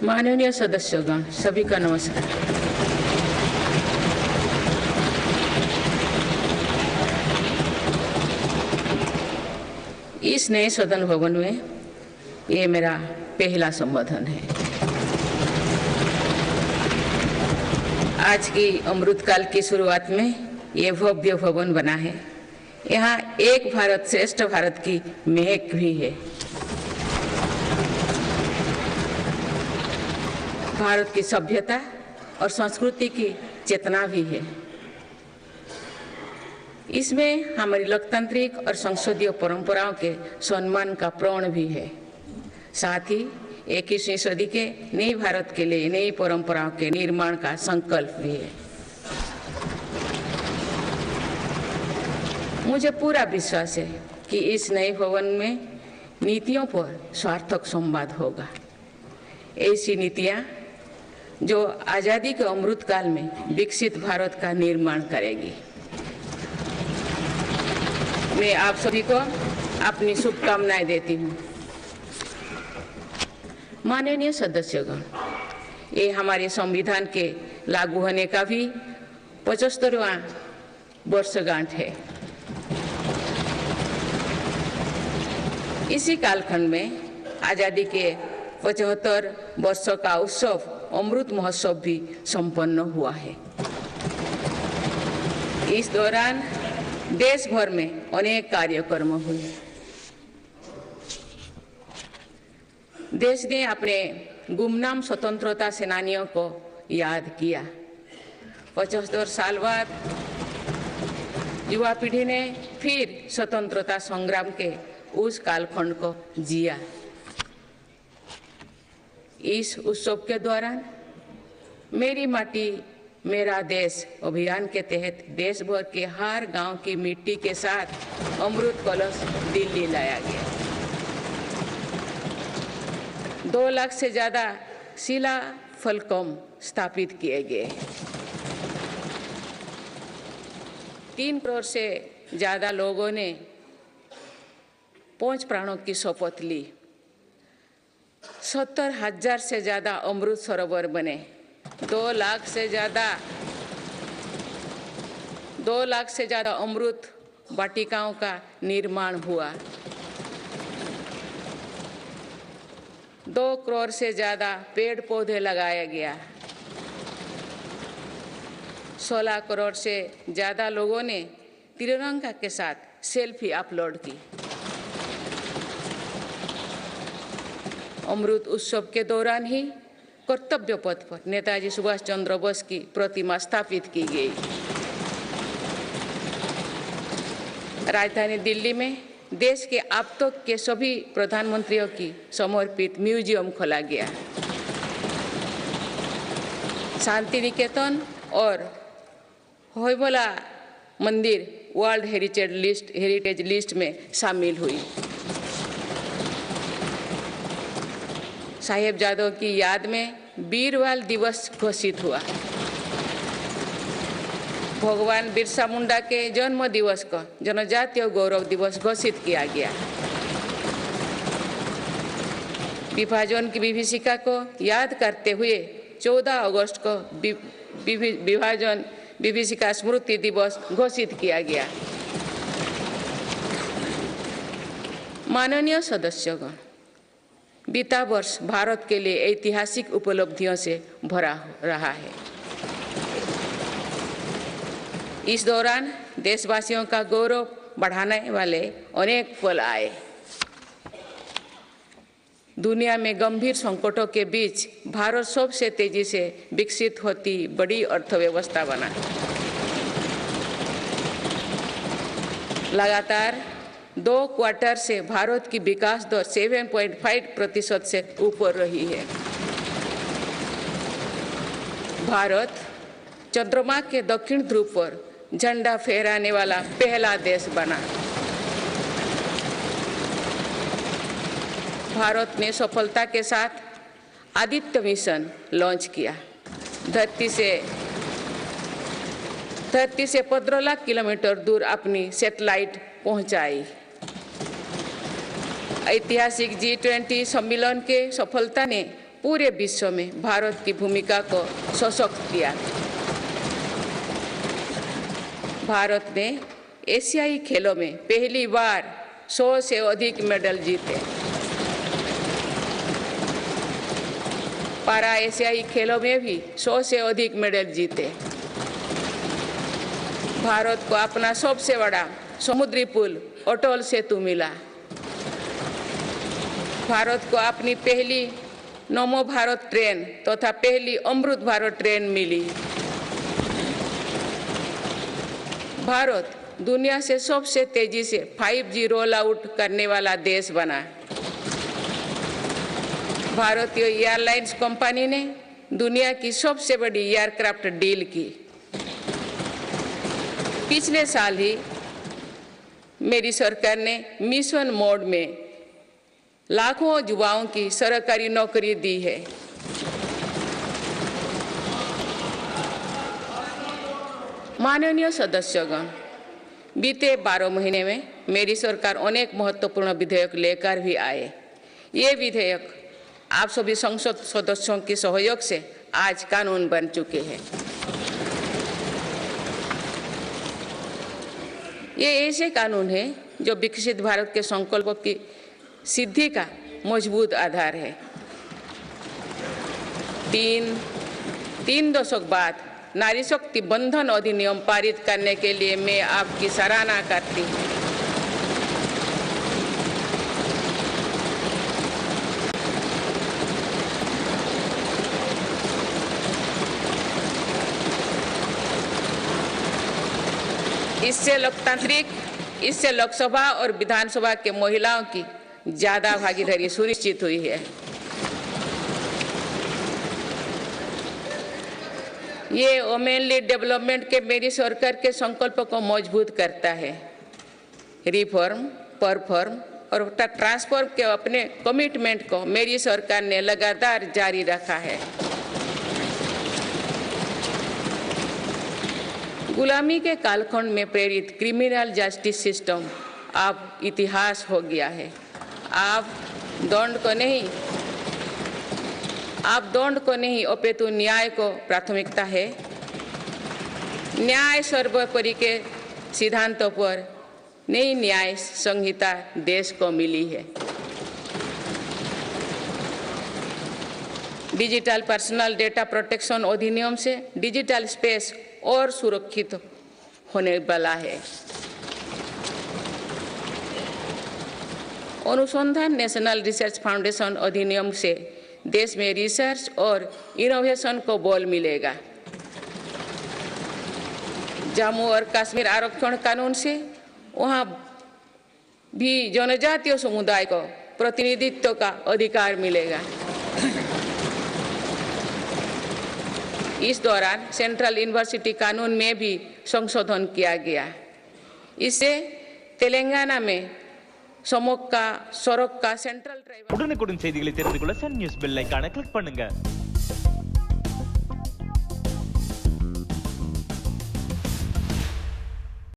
माननीय सदस्यगण, सभी का नमस्कार। इस नए सदन भवन में ये मेरा पहला संबोधन है। आज की अमृतकाल की शुरुआत में ये भव्य भवन बना है। यहाँ एक भारत श्रेष्ठ भारत की महक भी है। भारत की सभ्यता और संस्कृति की चेतना भी है। इसमें हमारी लोकतांत्रिक और संसदीय परंपराओं के सम्मान का प्रण भी है। साथ ही 21वीं सदी के नए भारत के लिए नई परंपराओं के निर्माण का संकल्प भी है। मुझे पूरा विश्वास है कि इस नए भवन में नीतियों पर सार्थक संवाद होगा। ऐसी नीतियां जो आजादी के अमृतकाल में विकसित भारत का निर्माण करेगी। मैं आप सभी को अपनी शुभकामनाएं देती हूँ। माननीय सदस्यगण, ये हमारे संविधान के लागू होने का भी 75वां वर्षगांठ है। इसी कालखंड में आजादी के 75 वर्षों का उत्सव अमृत महोत्सव भी संपन्न हुआ है। इस दौरान देश भर में अनेक कार्यक्रम हुए। देश ने अपने गुमनाम स्वतंत्रता सेनानियों को याद किया। 75 साल बाद युवा पीढ़ी ने फिर स्वतंत्रता संग्राम के उस कालखंड को जिया। इस उत्सव के दौरान मेरी माटी मेरा देश अभियान के तहत देश भर के हर गांव की मिट्टी के साथ अमृत कलश दिल्ली लाया गया। 2 लाख से ज्यादा शिला फलकों स्थापित किए गए। 3 करोड़ से ज्यादा लोगों ने 5 प्राणों की शपथ ली। 70,000 से ज्यादा अमृत सरोवर बने। 2 लाख से ज्यादा अमृत वाटिकाओं का निर्माण हुआ। 2 करोड़ से ज्यादा पेड़ पौधे लगाया गया। 16 करोड़ से ज्यादा लोगों ने तिरंगा के साथ सेल्फी अपलोड की। अमृत उत्सव के दौरान ही कर्तव्य पथ पर नेताजी सुभाष चंद्र बोस की प्रतिमा स्थापित की गई। राजधानी दिल्ली में देश के अब तक के सभी प्रधानमंत्रियों की समर्पित म्यूजियम खोला गया। शांति निकेतन और होयबला मंदिर वर्ल्ड हेरिटेज लिस्ट में शामिल हुई। साहिबजादों की याद में वीरवाल दिवस घोषित हुआ। भगवान बिरसा मुंडा के जन्म दिवस को जनजातीय गौरव दिवस घोषित किया गया। विभाजन की विभीषिका को याद करते हुए 14 अगस्त को विभाजन विभीषिका स्मृति दिवस घोषित किया गया। माननीय सदस्यगण, बीता वर्ष भारत के लिए ऐतिहासिक उपलब्धियों से भरा रहा है। इस दौरान देशवासियों का गौरव बढ़ाने वाले अनेक पल आए। दुनिया में गंभीर संकटों के बीच भारत सबसे तेजी से विकसित होती बड़ी अर्थव्यवस्था बना। लगातार 2 क्वार्टर से भारत की विकास दर 7.5% से ऊपर रही है। भारत चंद्रमा के दक्षिण ध्रुव पर झंडा फहराने वाला पहला देश बना। भारत ने सफलता के साथ आदित्य मिशन लॉन्च किया। धरती से 15 लाख किलोमीटर दूर अपनी सैटेलाइट पहुंचाई। ऐतिहासिक G20 सम्मेलन के सफलता ने पूरे विश्व में भारत की भूमिका को सशक्त किया। भारत ने एशियाई खेलों में पहली बार 100 से अधिक मेडल जीते। पारा एशियाई खेलों में भी 100 से अधिक मेडल जीते। भारत को अपना सबसे बड़ा समुद्री पुल अटल सेतु मिला। भारत को अपनी पहली नमो भारत ट्रेन तथा पहली अमृत भारत ट्रेन मिली। भारत दुनिया से सबसे तेजी से 5G रोल आउट करने वाला देश बना। भारतीय एयरलाइंस कंपनी ने दुनिया की सबसे बड़ी एयरक्राफ्ट डील की। पिछले साल ही मेरी सरकार ने मिशन मोड में लाखों युवाओं की सरकारी नौकरी दी है। माननीय सदस्यगण, बीते 12 महीने में मेरी सरकार अनेक महत्वपूर्ण विधेयक लेकर भी आए। ये विधेयक आप सभी संसद सदस्यों के सहयोग से आज कानून बन चुके हैं। ये ऐसे कानून हैं जो विकसित भारत के संकल्प की सिद्धि का मजबूत आधार है। तीन दशक बाद नारी शक्ति बंधन अधिनियम पारित करने के लिए मैं आपकी सराहना करती हूँ। इससे लोकसभा और विधानसभा के महिलाओं की ज्यादा भागीदारी सुनिश्चित हुई है। ये वुमेनली डेवलपमेंट के मेरी सरकार के संकल्प को मजबूत करता है। रिफॉर्म, परफॉर्म और ट्रांसफॉर्म के अपने कमिटमेंट को मेरी सरकार ने लगातार जारी रखा है। गुलामी के कालखंड में प्रेरित क्रिमिनल जस्टिस सिस्टम अब इतिहास हो गया है। आप दंड को नहीं अपितु न्याय को प्राथमिकता है। न्याय सर्वोपरि के सिद्धांतों पर नई न्याय संहिता देश को मिली है। डिजिटल पर्सनल डेटा प्रोटेक्शन अधिनियम से डिजिटल स्पेस और सुरक्षित होने वाला है। अनुसंधान नेशनल रिसर्च फाउंडेशन अधिनियम से देश में रिसर्च और इनोवेशन को बल मिलेगा। जम्मू और कश्मीर आरक्षण कानून से वहां भी जनजातीय समुदाय को प्रतिनिधित्व का अधिकार मिलेगा। इस दौरान सेंट्रल यूनिवर्सिटी कानून में भी संशोधन किया गया। इससे तेलंगाना में सड़क का सेंट्रल உடனுக்குடன் செய்திகளை தெரிந்து கொள்ள சன் நியூஸ் பெல் ஐகானை கிளிக் பண்ணுங்க।